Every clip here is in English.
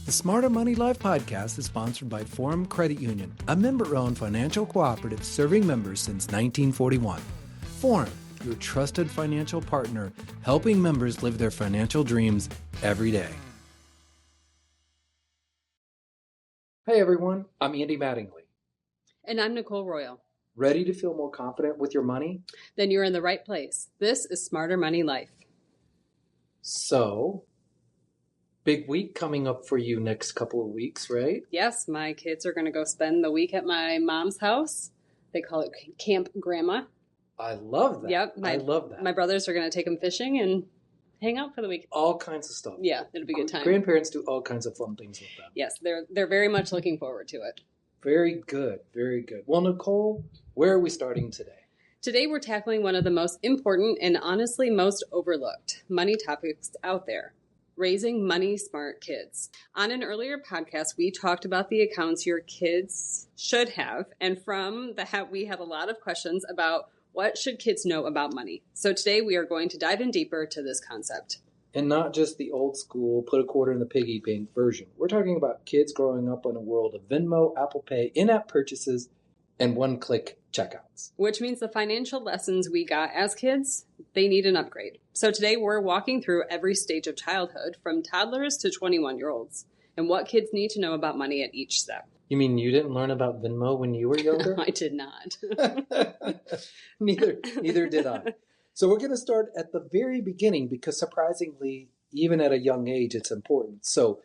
The Smarter Money Life podcast is sponsored by Forum Credit Union, a member-owned financial cooperative serving members since 1941. Forum, your trusted financial partner, helping members live their financial dreams every day. Hey everyone, I'm Andy Mattingly. And I'm Nicole Royal. Ready to feel more confident with your money? Then you're in the right place. This is Smarter Money Life. So, big week coming up for you next couple of weeks, right? Yes, my kids are going to go spend the week at my mom's house. They call it Camp Grandma. I love that. Yep. I love that. My brothers are going to take them fishing and hang out for the week. All kinds of stuff. Yeah, it'll be a good time. Grandparents do all kinds of fun things with them. Yes, they're very much looking forward to it. Very good. Very good. Well, Nicole, where are we starting today? Today we're tackling one of the most important and honestly most overlooked money topics out there. Raising money smart kids. On an earlier podcast, we talked about the accounts your kids should have. And from that, we had a lot of questions about what should kids know about money. So today we are going to dive in deeper to this concept. And not just the old school, put a quarter in the piggy bank version. We're talking about kids growing up in a world of Venmo, Apple Pay, in-app purchases, and one-click checkouts. Which means the financial lessons we got as kids, they need an upgrade. So today we're walking through every stage of childhood, from toddlers to 21-year-olds, and what kids need to know about money at each step. You mean you didn't learn about Venmo when you were younger? I did not. Neither did I. So we're going to start at the very beginning because surprisingly, even at a young age, it's important. So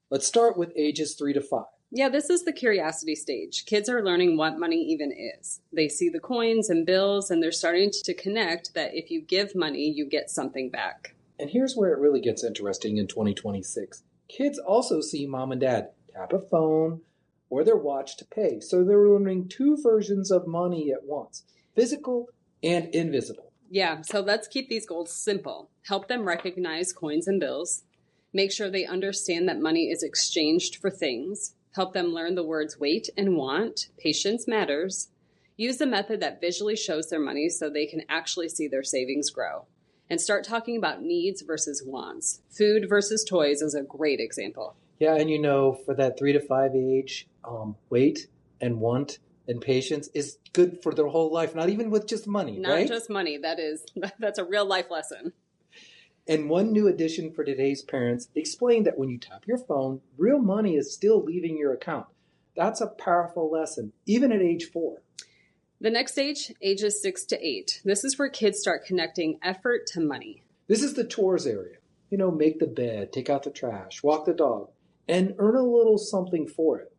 let's start with ages 3 to 5. Yeah, this is the curiosity stage. Kids are learning what money even is. They see the coins and bills, and they're starting to connect that if you give money, you get something back. And here's where it really gets interesting in 2026. Kids also see mom and dad tap a phone or their watch to pay. So they're learning two versions of money at once, physical and invisible. Yeah, so let's keep these goals simple. Help them recognize coins and bills. Make sure they understand that money is exchanged for things. Help them learn the words wait and want. Patience matters. Use the method that visually shows their money so they can actually see their savings grow. And start talking about needs versus wants. Food versus toys is a great example. Yeah, and you know, for that 3 to 5 age, wait and want and patience is good for their whole life, not even with just money, Not right? just money. That's a real life lesson. And one new addition for today's parents explained that when you tap your phone, real money is still leaving your account. That's a powerful lesson, even at age 4. The next stage, ages 6 to 8. This is where kids start connecting effort to money. This is the chores area. You know, make the bed, take out the trash, walk the dog, and earn a little something for it.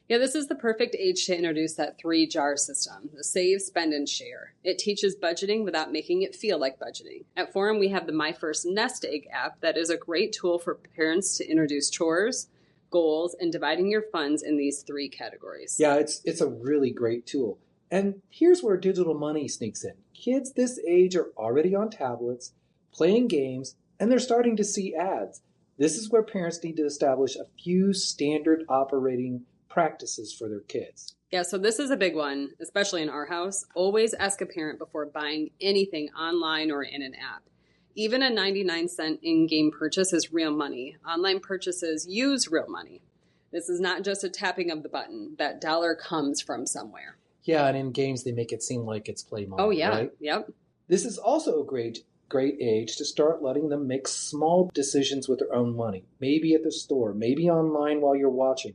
Yeah, this is the perfect age to introduce that 3-jar system, the save, spend, and share. It teaches budgeting without making it feel like budgeting. At Forum, we have the My First Nest Egg app that is a great tool for parents to introduce chores, goals, and dividing your funds in these 3 categories. Yeah, it's a really great tool. And here's where digital money sneaks in. Kids this age are already on tablets, playing games, and they're starting to see ads. This is where parents need to establish a few standard operating practices for their kids. Yeah, so this is a big one, especially in our house. Always ask a parent before buying anything online or in an app. Even a 99-cent in-game purchase is real money. Online purchases use real money. This is not just a tapping of the button. That dollar comes from somewhere. Yeah, and in games they make it seem like it's play money. Oh, yeah. Right? Yep. This is also a great age to start letting them make small decisions with their own money. Maybe at the store, maybe online while you're watching.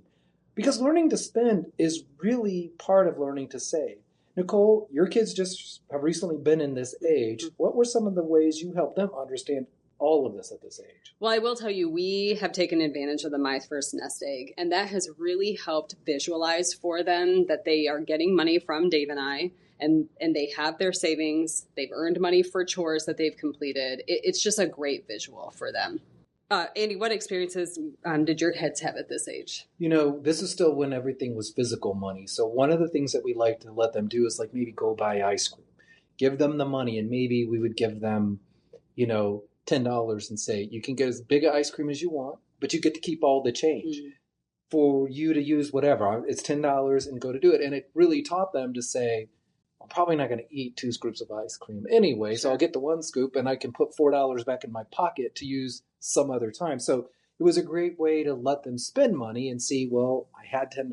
Because learning to spend is really part of learning to save. Nicole, your kids just have recently been in this age. What were some of the ways you helped them understand all of this at this age? Well, I will tell you, we have taken advantage of the My First Nest Egg, and that has really helped visualize for them that they are getting money from Dave and I, and they have their savings. They've earned money for chores that they've completed. It's just a great visual for them. Andy, what experiences did your kids have at this age? You know, this is still when everything was physical money. So one of the things that we like to let them do is like maybe go buy ice cream. Give them the money, and maybe we would give them, you know, $10 and say, you can get as big an ice cream as you want, but you get to keep all the change. For you to use whatever. It's $10 and go to do it. And it really taught them to say, I'm probably not going to eat 2 scoops of ice cream anyway, so I'll get the 1 scoop and I can put $4 back in my pocket to use some other time. So it it was a great way to let them spend money and see, well, I had $10.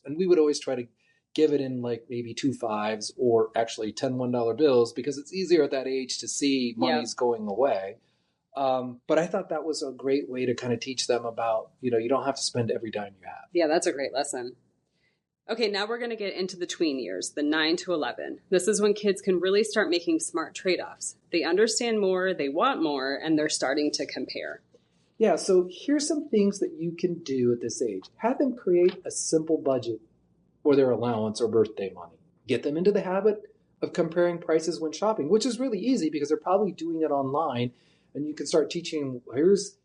And we would always try to give it in like maybe 2 5s or actually 10 $1 bills because it's easier at that age to see money's going away. But I thought that was a great way to kind of teach them about, you don't have to spend every dime you have. Yeah, that's a great lesson. Okay, now we're going to get into the tween years, the 9 to 11. This is when kids can really start making smart trade-offs. They understand more, they want more, and they're starting to compare. Yeah, so here's some things that you can do at this age. Have them create a simple budget for their allowance or birthday money. Get them into the habit of comparing prices when shopping, which is really easy because they're probably doing it online. And you can start teaching them, here's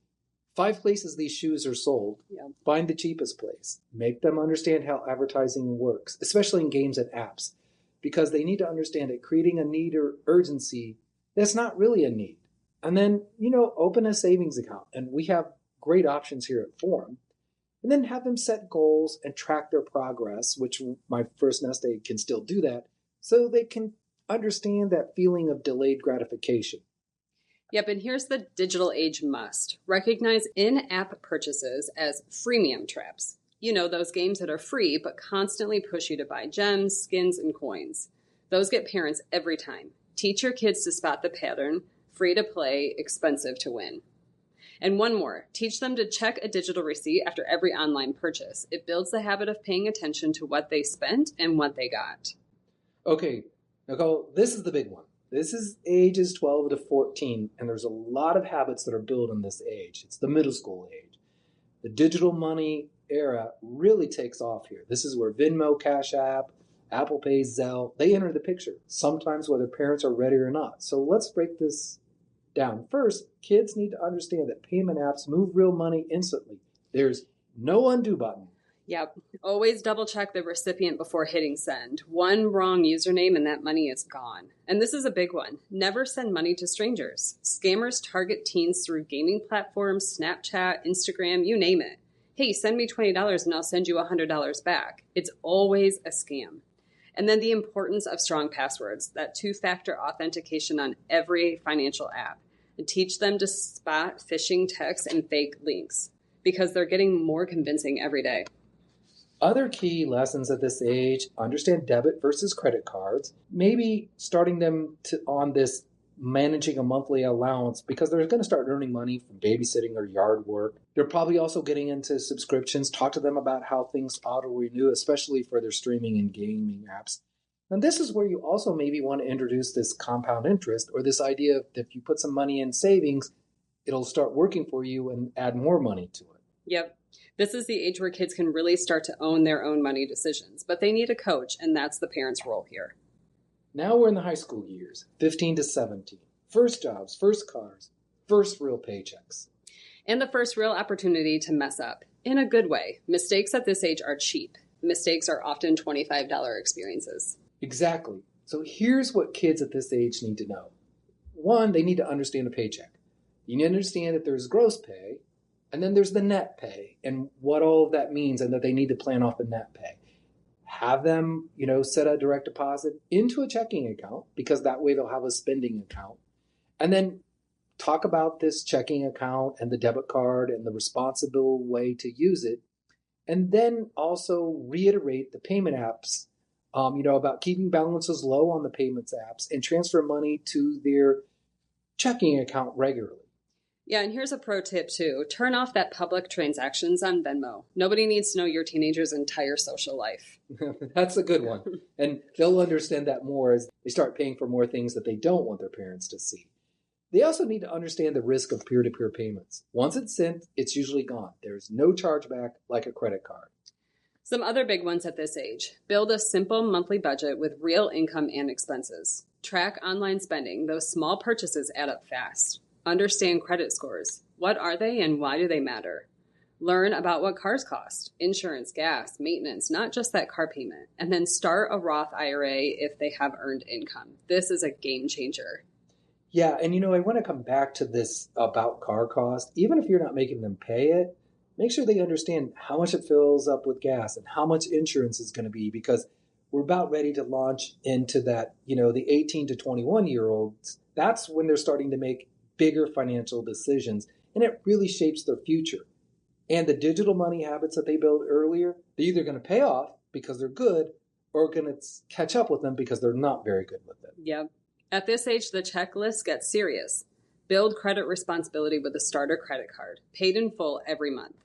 5 places these shoes are sold. Yeah. Find the cheapest place. Make them understand how advertising works, especially in games and apps, because they need to understand that creating a need or urgency, that's not really a need. And then, open a savings account. And we have great options here at Forum. And then have them set goals and track their progress, which my first nest egg can still do that, so they can understand that feeling of delayed gratification. Yep, and here's the digital age must. Recognize in-app purchases as freemium traps. Those games that are free but constantly push you to buy gems, skins, and coins. Those get parents every time. Teach your kids to spot the pattern, free to play, expensive to win. And one more, teach them to check a digital receipt after every online purchase. It builds the habit of paying attention to what they spent and what they got. Okay, Nicole, this is the big one. This is ages 12 to 14, and there's a lot of habits that are built in this age. It's the middle school age. The digital money era really takes off here. This is where Venmo, Cash App, Apple Pay, Zelle, they enter the picture, sometimes whether parents are ready or not. So let's break this down. First, kids need to understand that payment apps move real money instantly. There's no undo button. Yep. Always double check the recipient before hitting send. One wrong username and that money is gone. And this is a big one. Never send money to strangers. Scammers target teens through gaming platforms, Snapchat, Instagram, you name it. Hey, send me $20 and I'll send you $100 back. It's always a scam. And then the importance of strong passwords, that 2-factor authentication on every financial app. And teach them to spot phishing texts and fake links because they're getting more convincing every day. Other key lessons at this age, understand debit versus credit cards, maybe starting them on this managing a monthly allowance because they're going to start earning money from babysitting or yard work. They're probably also getting into subscriptions. Talk to them about how things auto-renew, especially for their streaming and gaming apps. And this is where you also maybe want to introduce this compound interest or this idea that if you put some money in savings, it'll start working for you and add more money to it. Yep. This is the age where kids can really start to own their own money decisions, but they need a coach, and that's the parent's role here. Now we're in the high school years, 15 to 17. First jobs, first cars, first real paychecks. And the first real opportunity to mess up. In a good way. Mistakes at this age are cheap. Mistakes are often $25 experiences. Exactly. So here's what kids at this age need to know. One, they need to understand a paycheck. You need to understand that there's gross pay, and then there's the net pay and what all of that means and that they need to plan off the net pay. Have them, set a direct deposit into a checking account because that way they'll have a spending account. And then talk about this checking account and the debit card and the responsible way to use it. And then also reiterate the payment apps, about keeping balances low on the payments apps and transfer money to their checking account regularly. Yeah, and here's a pro tip too. Turn off that public transactions on Venmo. Nobody needs to know your teenager's entire social life. That's a good one. And they'll understand that more as they start paying for more things that they don't want their parents to see. They also need to understand the risk of peer-to-peer payments. Once it's sent, it's usually gone. There's no chargeback like a credit card. Some other big ones at this age. Build a simple monthly budget with real income and expenses. Track online spending. Those small purchases add up fast. Understand credit scores. What are they and why do they matter? Learn about what cars cost, insurance, gas, maintenance, not just that car payment. And then start a Roth IRA if they have earned income. This is a game changer. Yeah, and I want to come back to this about car cost. Even if you're not making them pay it, make sure they understand how much it fills up with gas and how much insurance is going to be because we're about ready to launch into that, the 18 to 21-year-olds. That's when they're starting to make bigger financial decisions, and it really shapes their future. And the digital money habits that they build earlier, they're either going to pay off because they're good or going to catch up with them because they're not very good with it. Yep. At this age, the checklist gets serious. Build credit responsibility with a starter credit card, paid in full every month.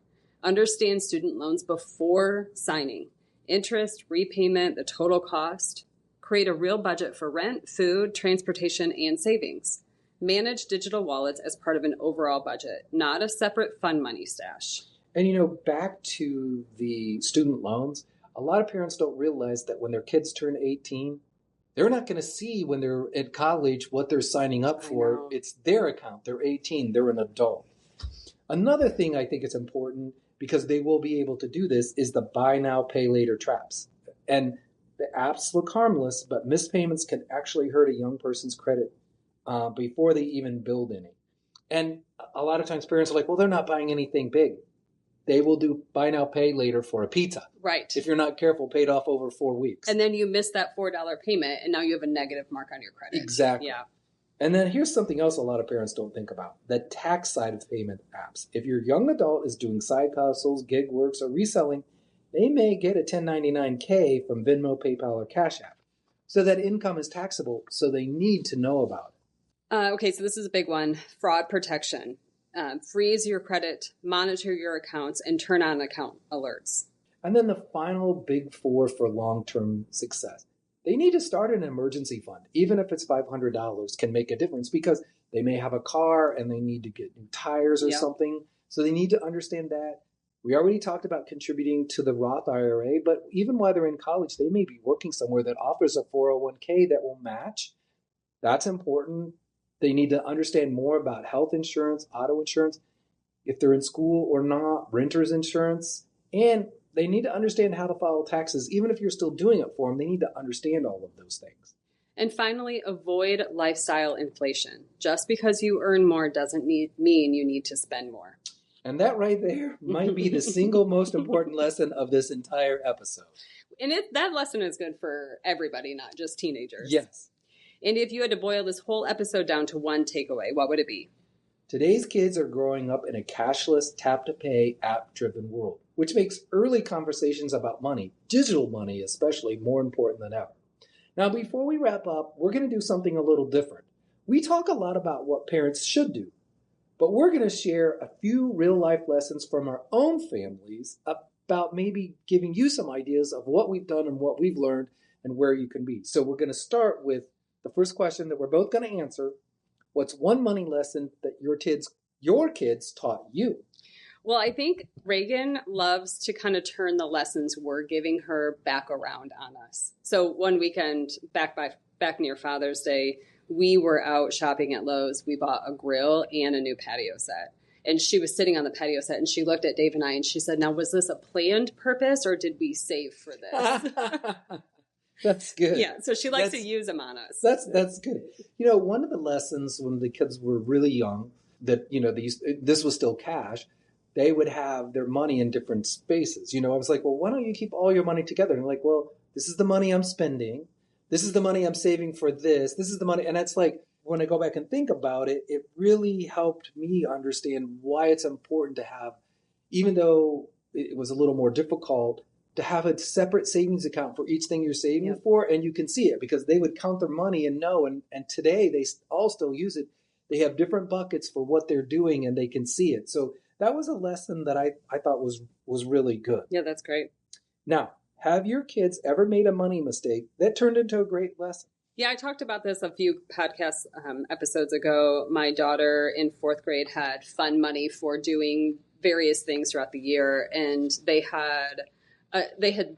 Understand student loans before signing. Interest, repayment, the total cost. Create a real budget for rent, food, transportation, and savings. Manage digital wallets as part of an overall budget, not a separate fund money stash. And back to the student loans, a lot of parents don't realize that when their kids turn 18, they're not going to see when they're at college what they're signing up for. It's their account. They're 18. They're an adult. Another thing I think is important, because they will be able to do this, is the buy now, pay later traps. And the apps look harmless, but missed payments can actually hurt a young person's credit before they even build any. And a lot of times parents are like, well, they're not buying anything big. They will do buy now, pay later for a pizza. Right. If you're not careful, paid off over 4 weeks. And then you miss that $4 payment, and now you have a negative mark on your credit. Exactly. Yeah. And then here's something else a lot of parents don't think about: the tax side of payment apps. If your young adult is doing side hustles, gig works, or reselling, they may get a 1099-K from Venmo, PayPal, or Cash App. So that income is taxable, so they need to know about it. Okay, so this is a big one. Fraud protection. Freeze your credit, monitor your accounts, and turn on account alerts. And then the final big four for long-term success. They need to start an emergency fund. Even if it's $500 can make a difference, because they may have a car and they need to get new tires or something. So they need to understand that. We already talked about contributing to the Roth IRA, but even while they're in college, they may be working somewhere that offers a 401k that will match. That's important. They need to understand more about health insurance, auto insurance, if they're in school or not, renter's insurance, and they need to understand how to file taxes. Even if you're still doing it for them, they need to understand all of those things. And finally, avoid lifestyle inflation. Just because you earn more doesn't mean you need to spend more. And that right there might be the single most important lesson of this entire episode. And that lesson is good for everybody, not just teenagers. Yes. And if you had to boil this whole episode down to one takeaway, what would it be? Today's kids are growing up in a cashless, tap-to-pay, app-driven world, which makes early conversations about money, digital money especially, more important than ever. Now, before we wrap up, we're going to do something a little different. We talk a lot about what parents should do, but we're going to share a few real-life lessons from our own families about maybe giving you some ideas of what we've done and what we've learned and where you can be. So we're going to start with the first question that we're both going to answer. What's one money lesson that your kids taught you? Well, I think Reagan loves to kind of turn the lessons we're giving her back around on us. So one weekend back near Father's Day, we were out shopping at Lowe's. We bought a grill and a new patio set. And she was sitting on the patio set and she looked at Dave and I and she said, now, was this a planned purpose or did we save for this? That's good. Yeah, so she likes to use them on us. That's good. One of the lessons when the kids were really young, that this was still cash, they would have their money in different spaces. I was like, well, why don't you keep all your money together? And they're like, well, this is the money I'm spending. This is the money I'm saving for this. This is the money. And it's like, when I go back and think about it, it really helped me understand why it's important to have, even though it was a little more difficult, to have a separate savings account for each thing you're saving for, and you can see it because they would count their money and know. And today they all still use it. They have different buckets for what they're doing, and they can see it. So that was a lesson that I thought was really good. Yeah, that's great. Now, have your kids ever made a money mistake that turned into a great lesson? Yeah, I talked about this a few podcast episodes ago. My daughter in 4th grade had fun money for doing various things throughout the year, and they had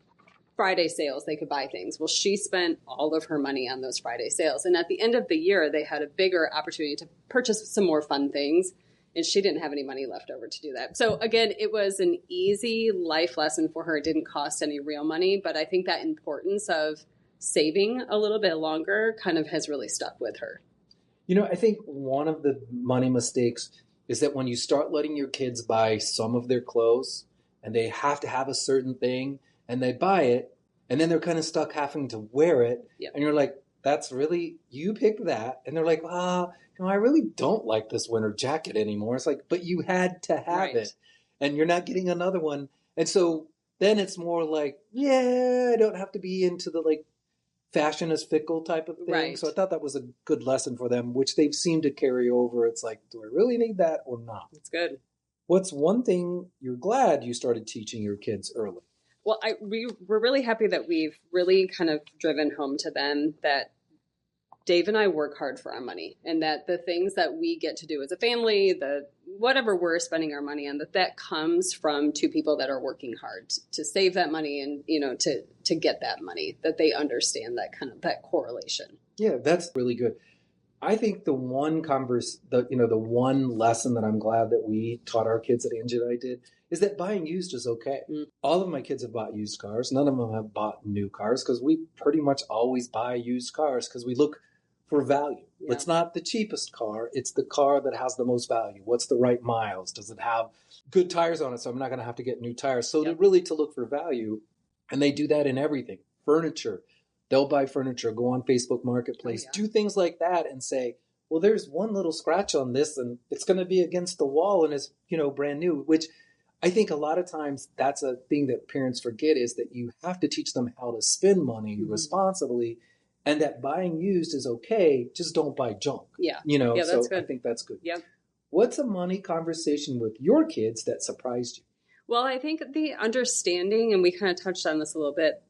Friday sales. They could buy things. Well, she spent all of her money on those Friday sales. And at the end of the year, they had a bigger opportunity to purchase some more fun things. And she didn't have any money left over to do that. So again, it was an easy life lesson for her. It didn't cost any real money. But I think that importance of saving a little bit longer kind of has really stuck with her. I think one of the money mistakes is that when you start letting your kids buy some of their clothes, and they have to have a certain thing, and they buy it, and then they're kind of stuck having to wear it. Yep. And you're like, that's really, you picked that. And they're like, I really don't like this winter jacket anymore. It's like, but you had to have it. and you're not getting another one. And so then it's more like, yeah, I don't have to be into the like fashion is fickle type of thing. Right. So I thought that was a good lesson for them, which they've seemed to carry over. It's like, do I really need that or not? It's good. What's one thing you're glad you started teaching your kids early? Well, we're really happy that we've really kind of driven home to them that Dave and I work hard for our money, and that the things that we get to do as a family, the whatever we're spending our money on, that comes from two people that are working hard to save that money and, you know, to get that money, that they understand that kind of that correlation. Yeah, that's really good. I think the one lesson that I'm glad that we taught our kids at Angie and I did is that buying used is okay. All of my kids have bought used cars. None of them have bought new cars because we pretty much always buy used cars because we look for value. Yeah. It's not the cheapest car. It's the car that has the most value. What's the right miles? Does it have good tires on it? So I'm not going to have to get new tires. So to look for value. And they do that in everything. Furniture. They'll buy furniture, go on Facebook Marketplace, do things like that and say, well, there's one little scratch on this and it's going to be against the wall and it's, you know, brand new, which I think a lot of times that's a thing that parents forget is that you have to teach them how to spend money responsibly. And that buying used is okay, just don't buy junk. Yeah. You know, that's so good. I think that's good. Yep. What's a money conversation with your kids that surprised you? Well, I think the understanding, and we kind of touched on this a little bit,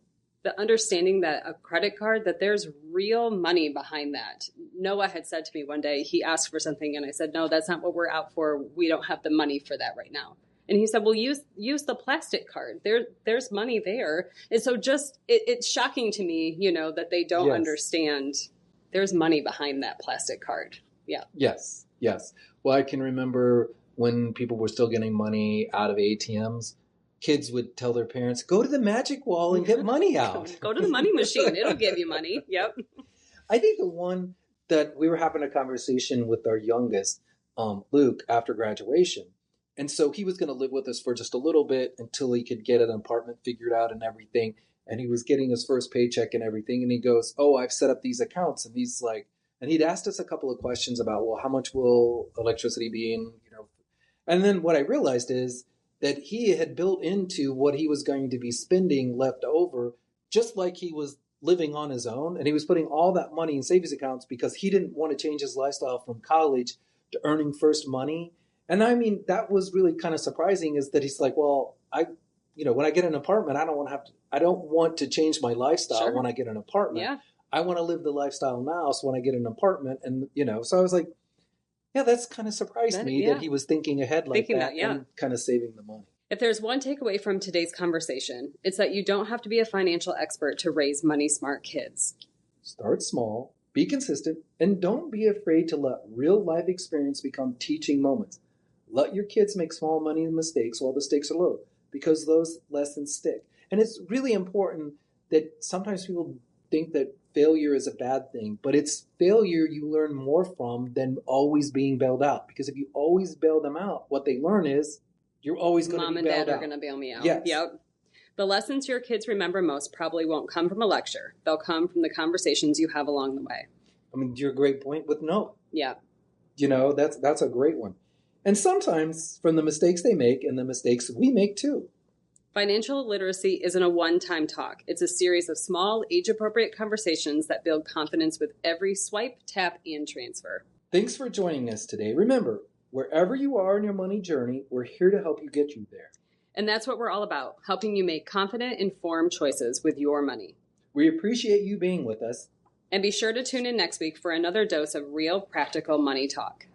the understanding that a credit card, that there's real money behind that. Noah had said to me one day, he asked for something and I said, no, that's not what we're out for. We don't have the money for that right now. And he said, well, use the plastic card. There's money there. And so just, it's shocking to me, you know, that they don't understand there's money behind that plastic card. Yeah. Yes. Well, I can remember when people were still getting money out of ATMs, kids would tell their parents, go to the magic wall and get money out. Go to the money machine. It'll give you money. Yep. I think the one that we were having a conversation with our youngest, Luke, after graduation. And so he was going to live with us for just a little bit until he could get an apartment figured out and everything. And he was getting his first paycheck and everything. And he goes, oh, I've set up these accounts. And he's like, and he'd asked us a couple of questions about, well, how much will electricity be in, you know? And then what I realized is that he had built into what he was going to be spending left over, just like he was living on his own. And he was putting all that money in savings accounts because he didn't want to change his lifestyle from college to earning first money. And I mean, that was really kind of surprising is that he's like, well, when I get an apartment, I don't want to change my lifestyle when I get an apartment. Yeah. I want to live the lifestyle now. So when I get an apartment and, you know, so I was like, yeah, that's kind of surprised me that he was thinking ahead like that and kind of saving the money. If there's one takeaway from today's conversation, it's that you don't have to be a financial expert to raise money smart kids. Start small, be consistent, and don't be afraid to let real life experience become teaching moments. Let your kids make small money mistakes while the stakes are low, because those lessons stick. And it's really important that sometimes people think that failure is a bad thing, but it's failure you learn more from than always being bailed out. Because if you always bail them out, what they learn is you're always going to be bailed out. Mom and Dad are going to bail me out. Yes. Yep. The lessons your kids remember most probably won't come from a lecture. They'll come from the conversations you have along the way. I mean, you're a great point with Noah. Yeah. You know, that's a great one. And sometimes from the mistakes they make and the mistakes we make too. Financial literacy isn't a one-time talk. It's a series of small, age-appropriate conversations that build confidence with every swipe, tap, and transfer. Thanks for joining us today. Remember, wherever you are in your money journey, we're here to help you get you there. And that's what we're all about, helping you make confident, informed choices with your money. We appreciate you being with us. And be sure to tune in next week for another dose of real, practical money talk.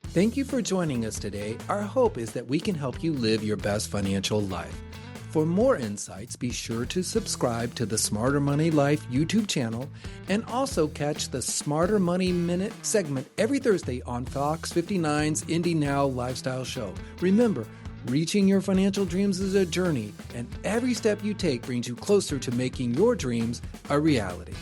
Thank you for joining us today. Our hope is that we can help you live your best financial life. For more insights, be sure to subscribe to the Smarter Money Life YouTube channel and also catch the Smarter Money Minute segment every Thursday on Fox 59's Indie Now Lifestyle Show. Remember, reaching your financial dreams is a journey, and every step you take brings you closer to making your dreams a reality.